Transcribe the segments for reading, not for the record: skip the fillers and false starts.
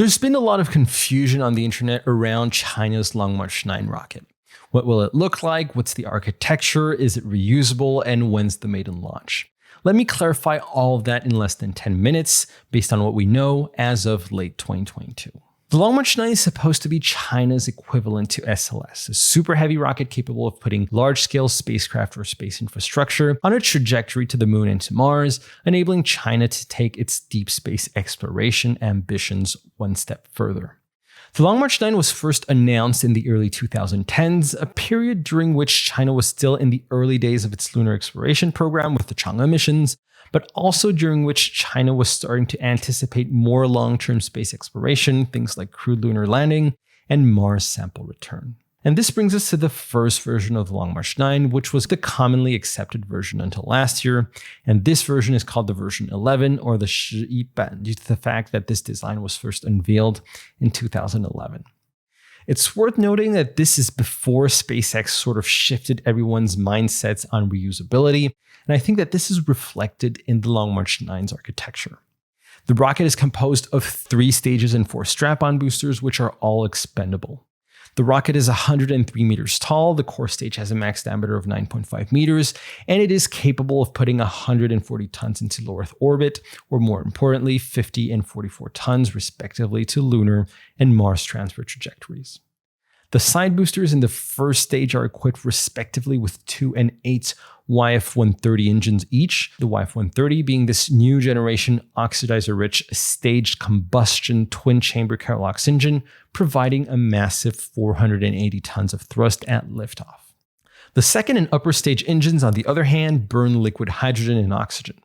There's been a lot of confusion on the internet around China's Long March 9 rocket. What will it look like? What's the architecture? Is it reusable? And when's the maiden launch? Let me clarify all of that in less than 10 minutes based on what we know as of late 2022. The Long March 9 is supposed to be China's equivalent to SLS, a super heavy rocket capable of putting large-scale spacecraft or space infrastructure on a trajectory to the moon and to Mars, enabling China to take its deep space exploration ambitions one step further. The Long March 9 was first announced in the early 2010s, a period during which China was still in the early days of its lunar exploration program with the Chang'e missions, but also during which China was starting to anticipate more long-term space exploration, things like crewed lunar landing and Mars sample return. And this brings us to the first version of the Long March 9, which was the commonly accepted version until last year. And this version is called the version 11 or the Shiban due to the fact that this design was first unveiled in 2011. It's worth noting that this is before SpaceX sort of shifted everyone's mindsets on reusability, and I think that this is reflected in the Long March 9's architecture. The rocket is composed of 3 stages and 4 strap-on boosters, which are all expendable. The rocket is 103 meters tall, the core stage has a max diameter of 9.5 meters, and it is capable of putting 140 tons into low Earth orbit, or more importantly, 50 and 44 tons respectively to lunar and Mars transfer trajectories. The side boosters in the first stage are equipped respectively with 2 and 8 YF-130 engines each, the YF-130 being this new generation oxidizer-rich staged combustion twin-chamber Kerolox engine, providing a massive 480 tons of thrust at liftoff. The second and upper stage engines, on the other hand, burn liquid hydrogen and oxygen.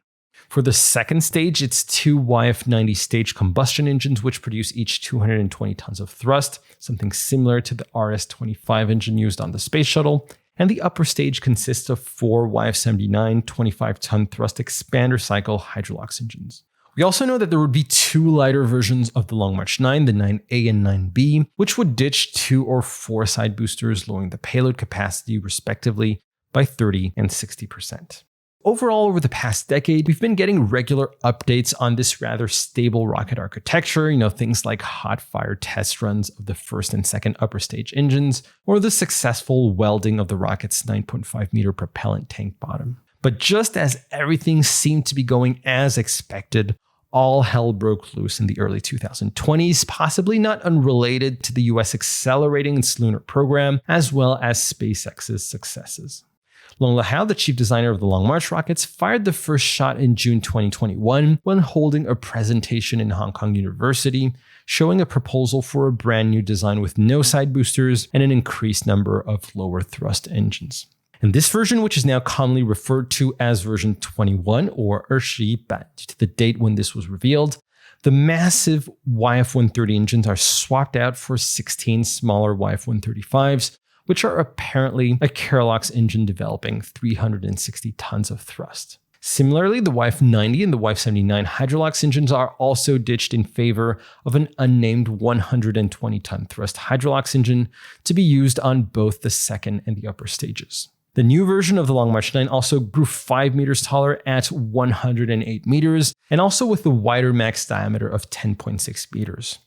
For the second stage, it's 2 YF-90 staged combustion engines, which produce each 220 tons of thrust, something similar to the RS-25 engine used on the space shuttle. And the upper stage consists of 4 YF-79 25-ton thrust expander cycle Hydrolox engines. We also know that there would be 2 lighter versions of the Long March 9, the 9A and 9B, which would ditch 2 or 4 side boosters, lowering the payload capacity respectively by 30 and 60%. Overall, over the past decade, we've been getting regular updates on this rather stable rocket architecture, things like hot fire test runs of the first and second upper stage engines, or the successful welding of the rocket's 9.5 meter propellant tank bottom. But just as everything seemed to be going as expected, all hell broke loose in the early 2020s, possibly not unrelated to the US accelerating its lunar program, as well as SpaceX's successes. Long Lahao, the chief designer of the Long March rockets, fired the first shot in June 2021 when holding a presentation in Hong Kong University, showing a proposal for a brand new design with no side boosters and an increased number of lower thrust engines. And this version, which is now commonly referred to as version 21 or 21 due to the date when this was revealed, the massive YF-130 engines are swapped out for 16 smaller YF-135s, which are apparently a Kerolox engine developing 360 tons of thrust. Similarly, the YF-90 and the YF-79 Hydrolox engines are also ditched in favor of an unnamed 120-ton thrust Hydrolox engine to be used on both the second and the upper stages. The new version of the Long March 9 also grew 5 meters taller at 108 meters, and also with a wider max diameter of 10.6 meters.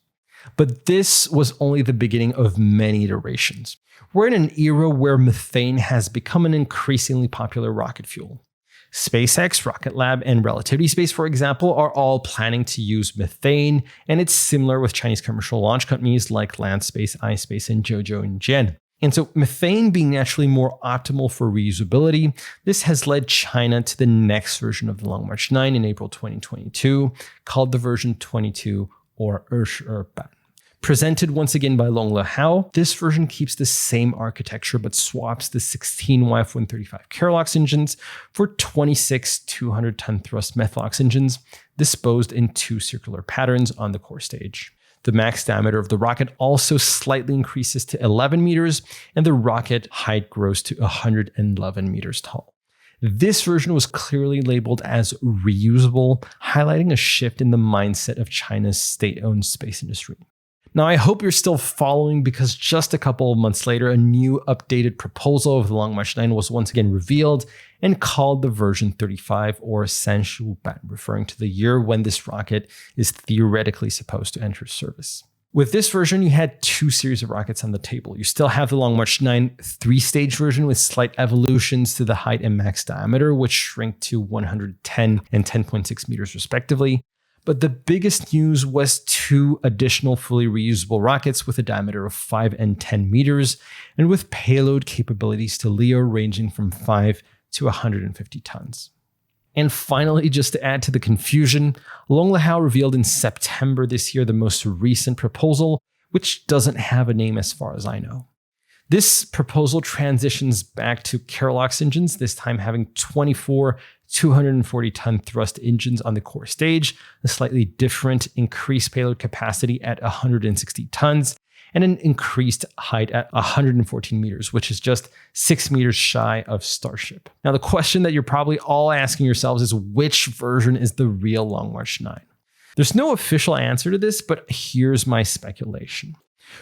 But this was only the beginning of many iterations. We're in an era where methane has become an increasingly popular rocket fuel. SpaceX, Rocket Lab, and Relativity Space, for example, are all planning to use methane, and it's similar with Chinese commercial launch companies like Landspace, iSpace, and Zhezhou and Jian. And so methane being naturally more optimal for reusability, this has led China to the next version of the Long March 9 in April 2022, called the version 22 or 22. Presented once again by Long Lahao, this version keeps the same architecture but swaps the 16 YF-135 Kerolox engines for 26 200-ton thrust Methalox engines disposed in 2 circular patterns on the core stage. The max diameter of the rocket also slightly increases to 11 meters, and the rocket height grows to 111 meters tall. This version was clearly labeled as reusable, highlighting a shift in the mindset of China's state-owned space industry. Now, I hope you're still following because just a couple of months later, a new updated proposal of the Long March 9 was once again revealed and called the version 35 or Sanshuban, referring to the year when this rocket is theoretically supposed to enter service. With this version, you had two series of rockets on the table. You still have the Long March 9 three-stage version with slight evolutions to the height and max diameter, which shrink to 110 and 10.6 meters respectively. But the biggest news was two additional fully reusable rockets with a diameter of 5 and 10 meters, and with payload capabilities to LEO ranging from 5 to 150 tons. And finally, just to add to the confusion, Longlehao revealed in September this year the most recent proposal, which doesn't have a name as far as I know. This proposal transitions back to Kerolox engines, this time having 24 240-ton thrust engines on the core stage, a slightly different increased payload capacity at 160 tons, and an increased height at 114 meters, which is just 6 meters shy of Starship. Now, the question that you're probably all asking yourselves is which version is the real Long March 9? There's no official answer to this, but here's my speculation.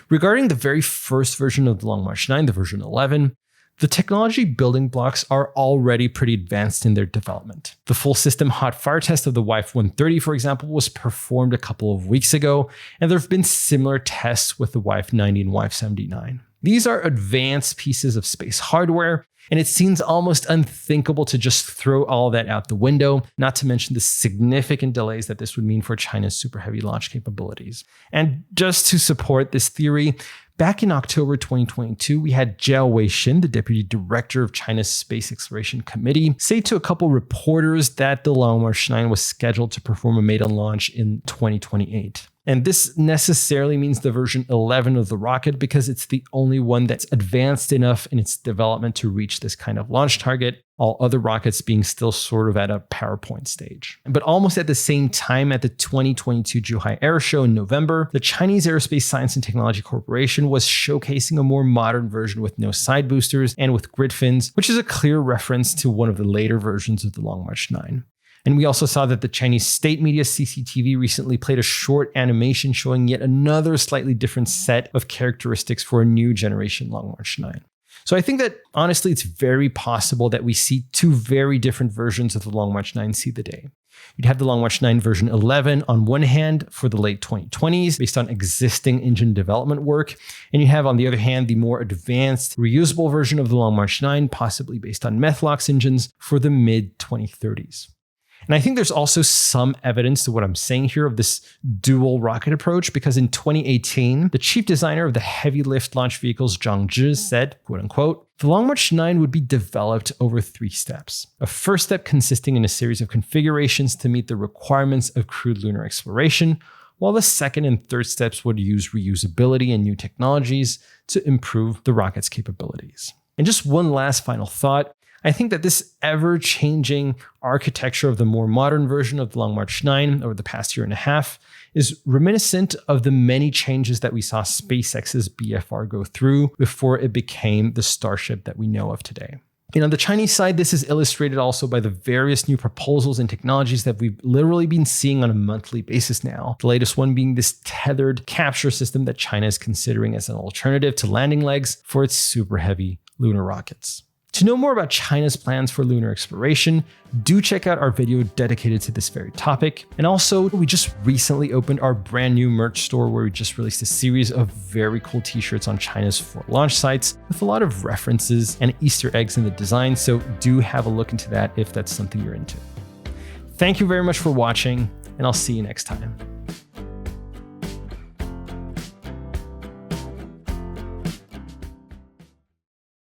Regarding the very first version of the Long March 9, the version 11, the technology building blocks are already pretty advanced in their development. The full system hot fire test of the WIFE 130, for example, was performed a couple of weeks ago, and there have been similar tests with the WIFE 90 and WIFE 79. These are advanced pieces of space hardware, and it seems almost unthinkable to just throw all that out the window, not to mention the significant delays that this would mean for China's Super Heavy launch capabilities. And just to support this theory, back in October 2022, we had Jiao Weixin, the deputy director of China's Space Exploration Committee, say to a couple reporters that the Long March 9 was scheduled to perform a maiden launch in 2028. And this necessarily means the version 11 of the rocket because it's the only one that's advanced enough in its development to reach this kind of launch target, all other rockets being still sort of at a PowerPoint stage. But almost at the same time, at the 2022 Zhuhai Air Show in November, the Chinese Aerospace Science and Technology Corporation was showcasing a more modern version with no side boosters and with grid fins, which is a clear reference to one of the later versions of the Long March 9. And we also saw that the Chinese state media CCTV recently played a short animation showing yet another slightly different set of characteristics for a new generation Long March 9. So I think that honestly, it's very possible that we see two very different versions of the Long March 9 see the day. You'd have the Long March 9 version 11 on one hand for the late 2020s based on existing engine development work, and you have on the other hand the more advanced reusable version of the Long March 9 possibly based on Methalox engines for the mid 2030s. And I think there's also some evidence to what I'm saying here of this dual rocket approach, because in 2018, the chief designer of the heavy lift launch vehicles, Zhang Zhi, said, quote unquote, the Long March 9 would be developed over 3 steps. A first step consisting in a series of configurations to meet the requirements of crewed lunar exploration, while the second and third steps would use reusability and new technologies to improve the rocket's capabilities. And just one last final thought. I think that this ever-changing architecture of the more modern version of the Long March 9 over the past year and a half is reminiscent of the many changes that we saw SpaceX's BFR go through before it became the Starship that we know of today. And on the Chinese side, this is illustrated also by the various new proposals and technologies that we've literally been seeing on a monthly basis now. The latest one being this tethered capture system that China is considering as an alternative to landing legs for its super heavy lunar rockets. To know more about China's plans for lunar exploration, do check out our video dedicated to this very topic. And also, we just recently opened our brand new merch store where we just released a series of very cool t-shirts on China's 4 launch sites with a lot of references and Easter eggs in the design, so do have a look into that if that's something you're into. Thank you very much for watching, and I'll see you next time.